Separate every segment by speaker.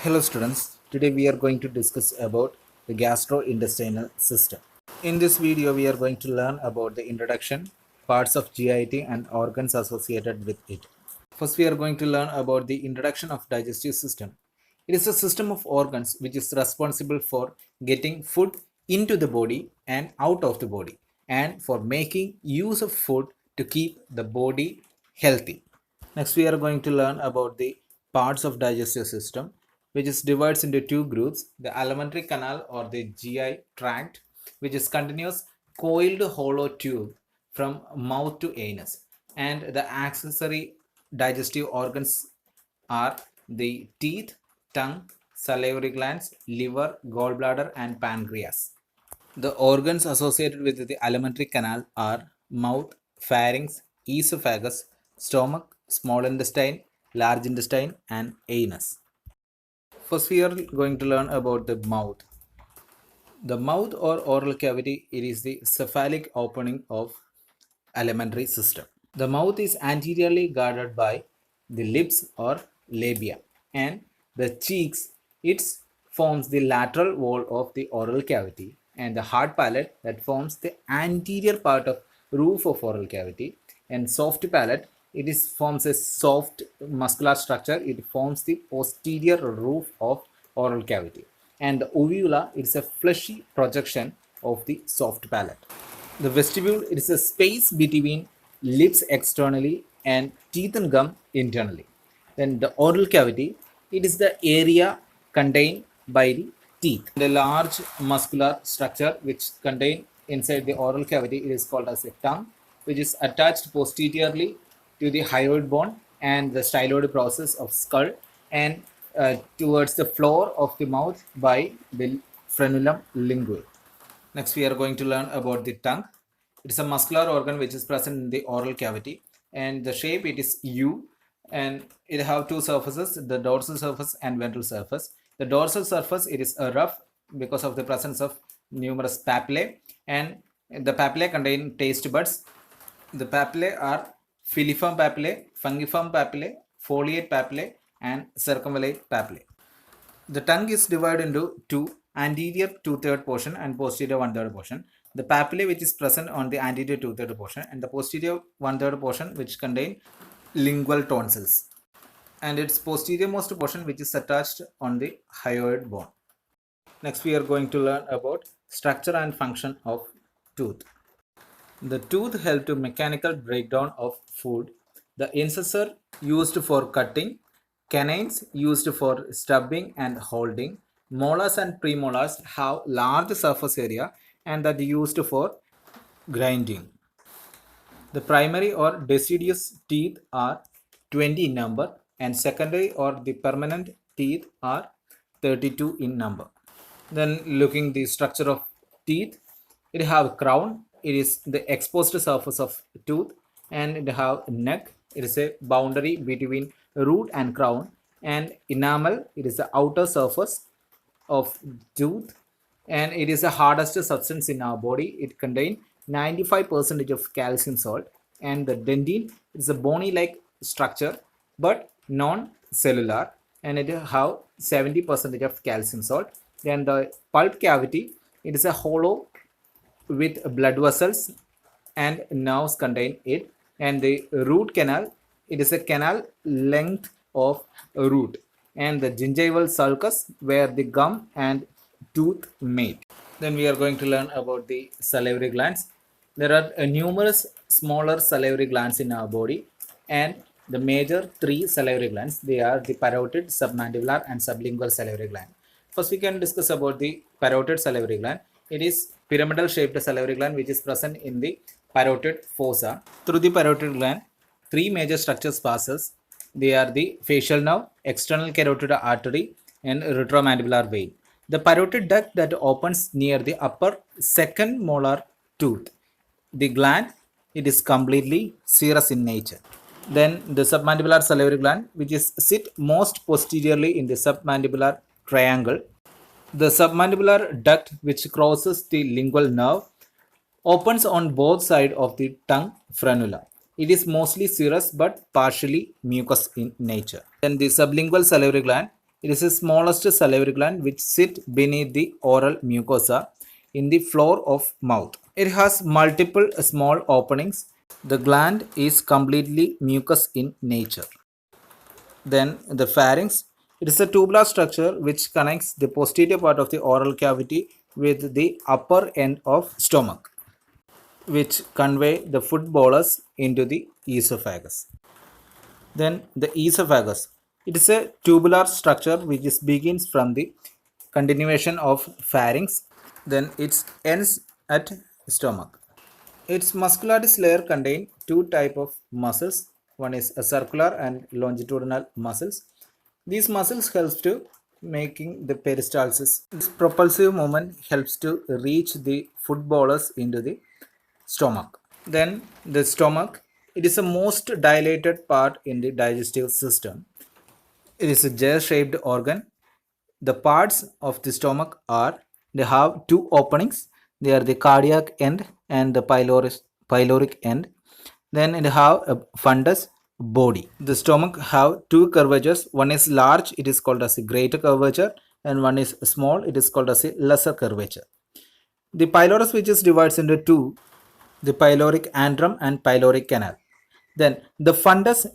Speaker 1: Hello students, today we are going to discuss about the gastrointestinal system. In this video we are going to learn about the introduction, parts of GIT and organs associated with it. First we are going to learn about the introduction of digestive system. It is a system of organs which is responsible for getting food into the body and out of the body and for making use of food to keep the body healthy. Next, we are going to learn about the parts of digestive system, which is divides into two groups: the alimentary canal or the GI tract, which is continuous coiled hollow tube from mouth to anus, and the accessory digestive organs are the teeth, tongue, salivary glands, liver, gallbladder, and pancreas. The organs associated with the alimentary canal are mouth, pharynx, esophagus, stomach, small intestine, large intestine, and anus. First, we are going to learn about the mouth. The mouth or oral cavity, it is the cephalic opening of alimentary system. The mouth is anteriorly guarded by the lips or labia, and the cheeks, it forms the lateral wall of the oral cavity, and the hard palate that forms the anterior part of roof of oral cavity, and soft palate, it is forms a soft muscular structure. It forms the posterior roof of oral cavity, and the uvula, it's a fleshy projection of the soft palate. The vestibule, it is a space between lips externally and teeth and gum internally. Then the oral cavity, it is the area contained by the teeth. The large muscular structure which contain inside the oral cavity, it is called as a tongue, which is attached posteriorly to the hyoid bone and the styloid process of skull, and towards the floor of the mouth by the frenulum linguae. Next, we are going to learn about the tongue. It is a muscular organ which is present in the oral cavity, and the shape, it is U, and it have two surfaces, the dorsal surface and ventral surface. The dorsal surface, it is rough because of the presence of numerous papillae, and the papillae contain taste buds. The papillae are filiform papillae, fungiform papillae, foliate papillae, and circumvallate papillae. The tongue is divided into two: anterior 2/3 portion and posterior 1/3 portion. The papillae which is present on the anterior 2/3 portion, and the posterior 1/3 portion which contain lingual tonsils, and its posterior most portion which is attached on the hyoid bone. Next, we are going to learn about structure and function of tooth. The tooth help to mechanical breakdown of food. The incisor used for cutting, canines used for stubbing and holding, molars and premolars have large surface area and that used for grinding. The primary or deciduous teeth are 20 in number, and secondary or the permanent teeth are 32 in number. Then looking the structure of teeth, it have crown, it is the exposed surface of tooth, and it have neck, it is a boundary between root and crown, and enamel, it is the outer surface of tooth, and it is the hardest substance in our body. It contains 95% of calcium salt, and the dentine is a bony like structure but non-cellular, and it have 70% of calcium salt. Then the pulp cavity, it is a hollow with blood vessels and nerves contain it, and the root canal, it is a canal length of root, and the gingival sulcus where the gum and tooth meet. Then we are going to learn about the salivary glands. There are numerous smaller salivary glands in our body, and the major three salivary glands, they are the parotid, submandibular, and sublingual salivary gland. First, we can discuss about the parotid salivary gland. It is pyramidal shaped salivary gland which is present in the parotid fossa. Through the parotid gland, three major structures passes. They are the facial nerve, external carotid artery, and retromandibular vein. The parotid duct that opens near the upper second molar tooth. The gland, it is completely serous in nature. Then the submandibular salivary gland, which is sit most posteriorly in the submandibular triangle. The submandibular duct, which crosses the lingual nerve, opens on both sides of the tongue frenula. It is mostly serous but partially mucus in nature. Then the sublingual salivary gland, It is the smallest salivary gland which sit beneath the oral mucosa in the floor of mouth. It has multiple small openings. The gland is completely mucous in nature. Then the pharynx. It is a tubular structure which connects the posterior part of the oral cavity with the upper end of stomach, which convey the food bolus into the esophagus. Then the esophagus. It is a tubular structure which begins from the continuation of pharynx, then it ends at stomach. Its muscularis layer contain two type of muscles. One is a circular and longitudinal muscles. These muscles helps to making the peristalsis. This propulsive movement helps to reach the food bolus into the stomach. Then the stomach. It is the most dilated part in the digestive system. It is a jar-shaped organ. The parts of the stomach are, they have two openings. They are the cardiac end and the pyloric end. Then it have a fundus body. The stomach have two curvatures. One is large, it is called as a greater curvature, and one is small, it is called as a lesser curvature. The pylorus, which is divides into two, the pyloric antrum and pyloric canal. Then the fundus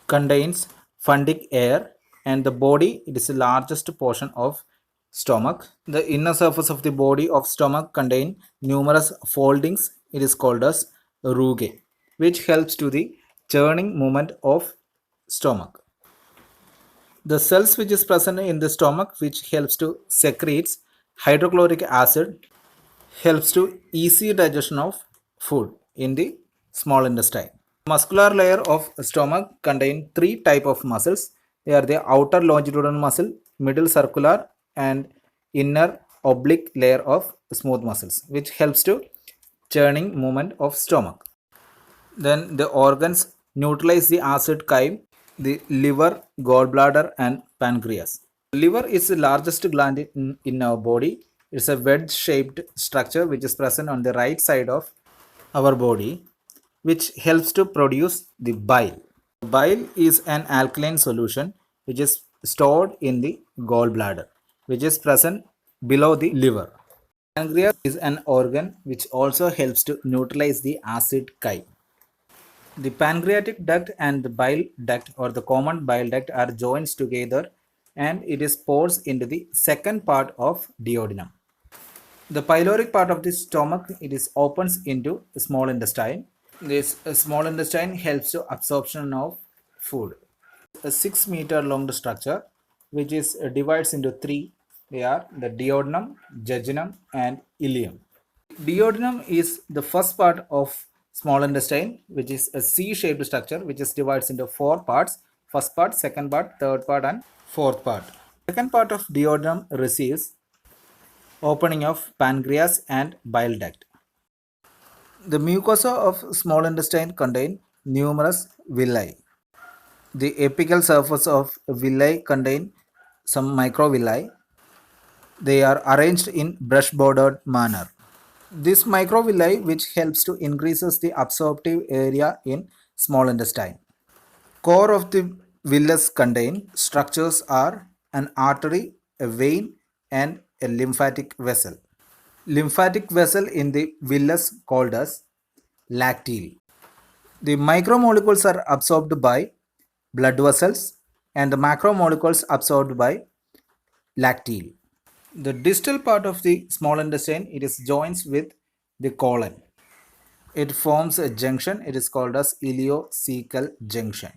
Speaker 1: contains fundic air, and the body, it is the largest portion of stomach. The inner surface of the body of stomach contain numerous foldings. It is called as rugae, which helps to the churning movement of stomach. The cells which is present in the stomach which helps to secretes hydrochloric acid, helps to easy digestion of food in the small intestine. Muscular layer of stomach contain three type of muscles. They are the outer longitudinal muscle, middle circular, and inner oblique layer of smooth muscles, which helps to churning movement of stomach. Then the organs neutralize the acid chyme, the liver, gallbladder, and pancreas. Liver is the largest gland in our body. It's a wedge-shaped structure which is present on the right side of our body, which helps to produce the bile. Bile is an alkaline solution which is stored in the gallbladder, which is present below the liver. Pancreas is an organ which also helps to neutralize the acid chyme. The pancreatic duct and the bile duct or the common bile duct are joined together, and it is pours into the second part of duodenum. The pyloric part of the stomach, it is opens into small intestine. This small intestine helps to absorption of food. A 6-meter long structure which is divides into three. They are the duodenum, jejunum, and ileum. Duodenum is the first part of small intestine, which is a C-shaped structure which is divides into four parts. First part, second part, third part, and fourth part. Second part of duodenum receives opening of pancreas and bile duct. The mucosa of small intestine contain numerous villi. The apical surface of villi contain some microvilli. They are arranged in brush-bordered manner. This microvilli which helps to increases the absorptive area in small intestine. Core of the villus contain structures are an artery, a vein, and a lymphatic vessel. Lymphatic vessel in the villus called as lacteal. The micromolecules are absorbed by blood vessels and the macromolecules absorbed by lacteal. The distal part of the small intestine, it is joins with the colon. It forms a junction, it is called as ileocecal junction.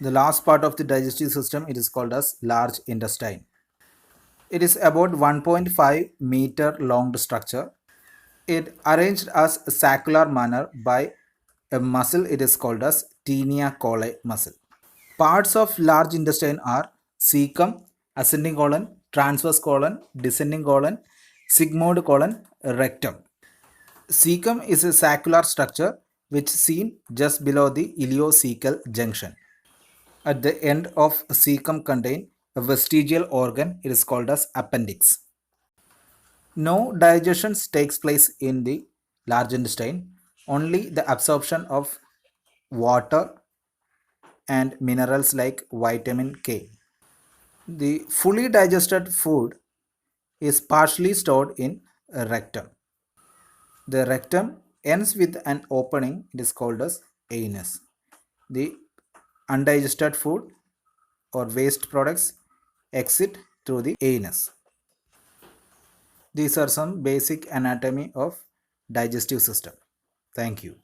Speaker 1: The last part of the digestive system, it is called as large intestine. It is about 1.5-meter long structure. It arranged as a saccular manner by a muscle, it is called as tinea coli muscle. Parts of large intestine are cecum, ascending colon, transverse colon, descending colon, sigmoid colon, rectum. Cecum is a saccular structure which is seen just below the ileocecal junction. At the end of cecum contain a vestigial organ, it is called as appendix. No digestion takes place in the large intestine, only the absorption of water and minerals like vitamin K. The fully digested food is partially stored in a rectum. The rectum ends with an opening, it is called as anus. The undigested food or waste products exit through the anus. These are some basic anatomy of digestive system. Thank you.